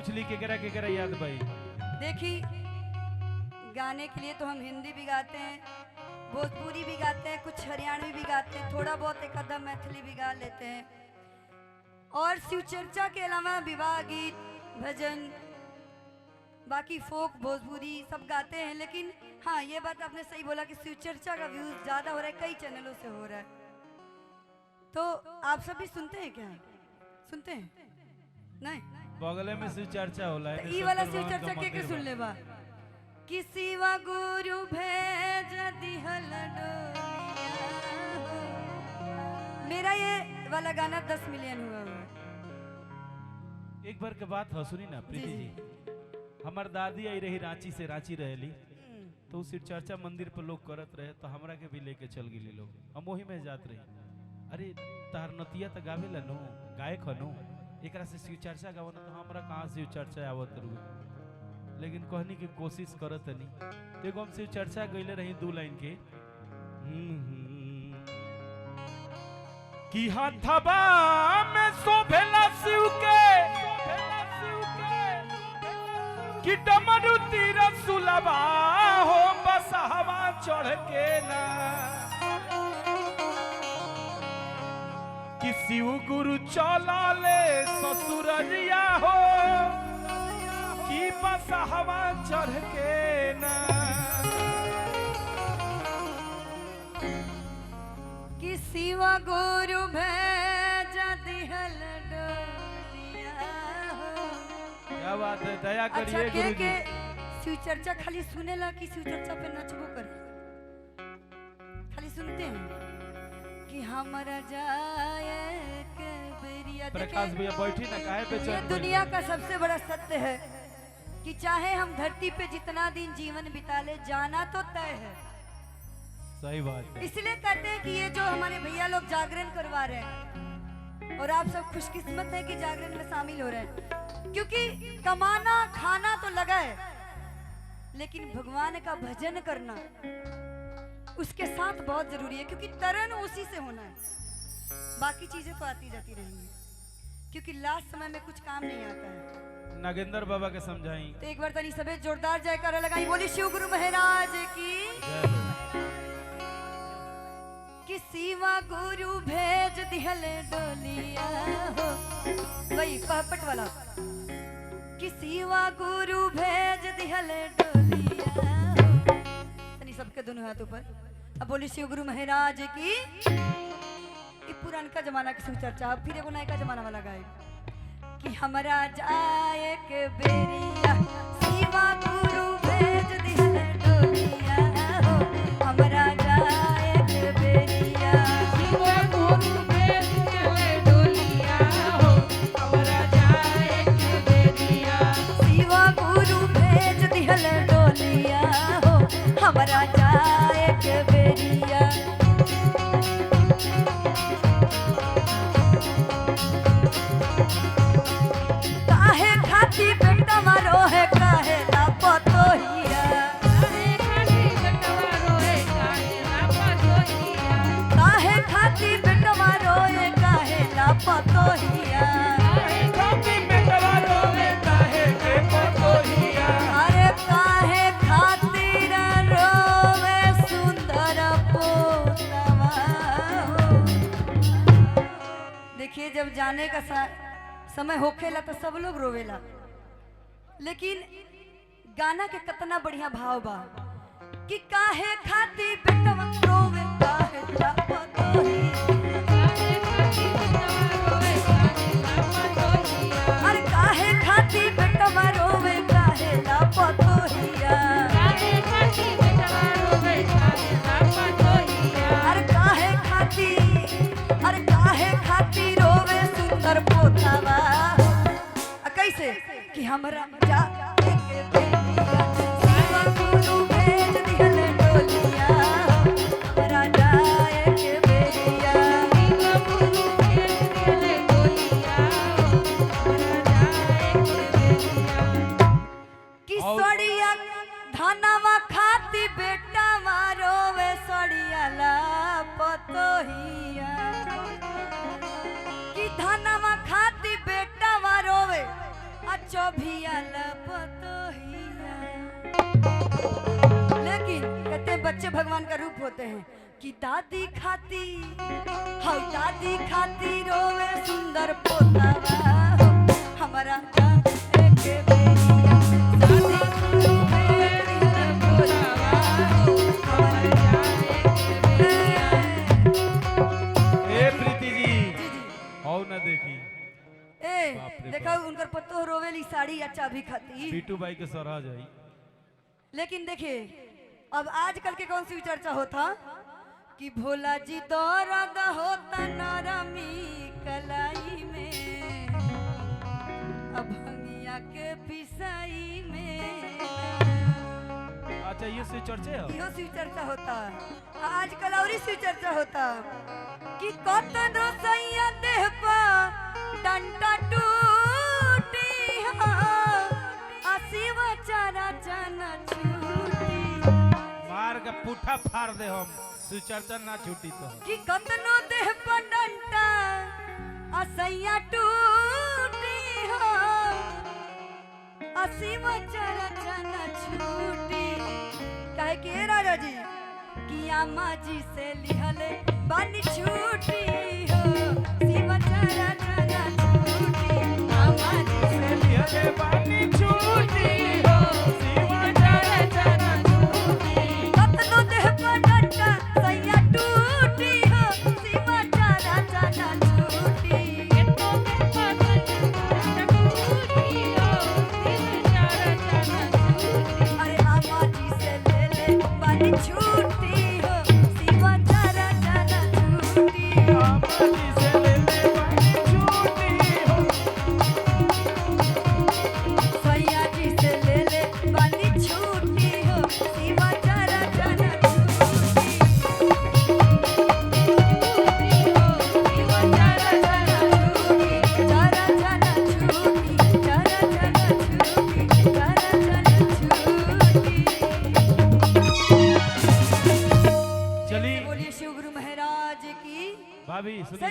पूछली केकरा याद भाई। देखी गाने के लिए तो हम हिंदी भी गाते हैं, भोजपुरी भी गाते हैं, कुछ हरियाणवी भी गाते हैं, थोड़ा बहुत एक आधा मैथिली भी गा लेते हैं, और शिव चर्चा के अलावा विवाह गीत, भजन, बाकी फोक भोजपुरी सब गाते हैं। लेकिन हाँ, ये बात आपने सही बोला कि शिव चर्चा का व्यूज ज्यादा हो रहा है, कई चैनलों से हो रहा है। तो आप सब भी सुनते हैं क्या? सुनते हैं? नहीं, बगले में शिव चर्चा होला है। ई वाला शिव चर्चा के सुन ले बा कि शिवा गुरु भेज दिहल डोलिया। मेरा ये वाला गाना 10 मिलियन हुआ है। एक बार के बात हो सुनी ना प्रीति जी, हमार दादी आई रही रांची से, रांची रहली, तो शिव चर्चा मंदिर पर लोग करत रहे तो हमरा के भी लेके चल गेली लोग, हम वही में जात रही। अरे तार नतिया तो गावेला नो, गायक हो नो, एकरा से शिव चर्चा गावो ना, तो हमरा कहाँ शिव चर्चा आवत रुए, लेकिन कहनी की कोशिश करत नहीं। तो एगो हम शिव चर्चा गईले रही 2 लाइन के कि हाथबा में शोभेला शिव के कि डमरू तीर सुलभा हो बस हवा चढ़ के ना, कि शिव गुरु चला ले ससुररिया हो कि बस हवा चढ़ के ना, कि शिवा गुरु भेज दिहल डोलिया हो। क्या बात है, दया करिए अच्छा, गुरु जी। शिव चर्चा खाली सुनेला कि शिव चर्चा पे नचबो करे? खाली सुनते हैं कि हमारा जाए के बेरिया। प्रकाश भैया बैठी ना, काहे पे ये दुनिया का सबसे बड़ा सत्य है कि चाहे हम धरती पे जितना दिन जीवन बिता ले, जाना तो तय है। सही बात है। इसलिए कहते हैं कि ये जो हमारे भैया लोग जागरण करवा रहे हैं, और आप सब खुशकिस्मत है कि जागरण में शामिल हो रहे हैं, क्योंकि कमाना खाना तो लगा है, लेकिन भगवान का भजन करना उसके साथ बहुत जरूरी है, क्योंकि तरण उसी से होना है। बाकी चीजें तो आती जाती रहेंगी, क्योंकि लास्ट समय में कुछ काम नहीं आता है। नागेंद्र बाबा के समझाई तो एक बार तनी सबे जोरदार जयकारा लगाई, बोली शिव गुरु महाराज की। कि शिवा गुरु भेज दिहल डोलिया हो, वही पहपट वाला, कि शिवा गुरु भेज दिहल डोलिया हो। तनी सबके दोनों हाथ ऊपर, अब बोली शिव गुरु महाराज की। ये पुरानका जमाना की शिव चर्चा, फिर एगो नया जमाना वाला गाए कि हमरा जाए के बेरिया, शिवा गुरु भेज दिहल डोलिया हो, हमरा जाए के बेरिया, शिवा गुरु भेज दिहल डोलिया हो, हमरा जाए के बेरिया, शिवा गुरु भेज दिहल डोलिया हो, हमरा जाए के बेरिया। काहे खाती बेटा मारो है, काहे लापतो हिया, काहे खाती बेटा मारो है, काहे लापतो हिया, काहे खाती बेटा मारो है, काहे लापतो हिया, काहे खाती बेटा मारो है, काहे लापतो हिया, अरे काहे खातिर रोवे सुंदर पोतवा हो। देखिए, जब जाने का समय होखेला तो सब लोग रोवेला, लेकिन गाना के कितना बढ़िया भाव बा कि काहे खाती बेटवा रोवे, काहे लापतो हिया, काहे खाती बेटवा रोवे, काहे लापतो हिया, अरे काहे खाती बेटवा रोवे, काहे लापतो हिया, काहे खाती बेटवा रोवे, काहे लापतो हिया, अरे काहे खाती, अरे काहे खाती रोवे सुंदर पोतावा। कैसे कि हमरा जा के बेरिया, शिवा गुरु भेज दिहल डोलिया, हमरा जाए के बेरिया, शिवा गुरु भेज दिहल डोलिया, हमरा जाए के बेरिया। कि सड़िया धनवा खाती बेटा मारो वे सड़िया लापतो हिया, कि धनवा खाती बेटा मारो वे, चौभिया लपतोहिया। लेकिन कहते हैं बच्चे भगवान का रूप होते हैं कि दादी खाती हाउ दादी खाती रोवे सुंदर पोतावा हो हमारा एक बेरिया दादी खाती सुंदर पोतावा हो हमारा एक बेरिया। ए प्रीति जी आओ ना देखी ए बाप रे देखा उनकर पत्तो रोवेली साड़ी या चाबी खाती। बीटू भाई के सरहा जाई। लेकिन देखिए अब आजकल के कौन सी चर्चा होता कि भोला जी दर्द होता नरमी कलाई में अब भंगिया के पिसाई में। अच्छा ये से चर्चे है इहो सी चर्चा होता आजकल और सी चर्चा होता कि कतन रसैया देह पा डंटा टूटी हो आसीव चारा चना छूटी। मार के पुठा फाड़ दे हम सुचर्चा ना छूटी तो कि कतनो देह पर डंटा असैया टूटी हो आसीव चारा चना छूटी। काहे कि राजा जी कि अम्मा जी से लिहले बानी छूटी हो शिव चारा चना छूटी अम्मा जी से लिहले बानी छूटी हो शिव चारा चना छूटी। कतनो देह पर डंटा सैया टूटी हो शिव चारा चना छूटी। कतनो देह पर डंटा टूटी हो शिव चारा चना छूटी। अरे अम्मा जी से ले ले बानी छूटी हो शिव चारा चना छूटी। अम्मा जी से ले ले बानी छूटी हो सैया जी से ले ले बानी छूटी हो शिव चारा चना छूटी। शिव चारा चना छूटी चारा चना छूटी चारा चना छूटी चारा चना छूटी। चली बोलिए शिव गुरु महाराज की। भाभी सुनिए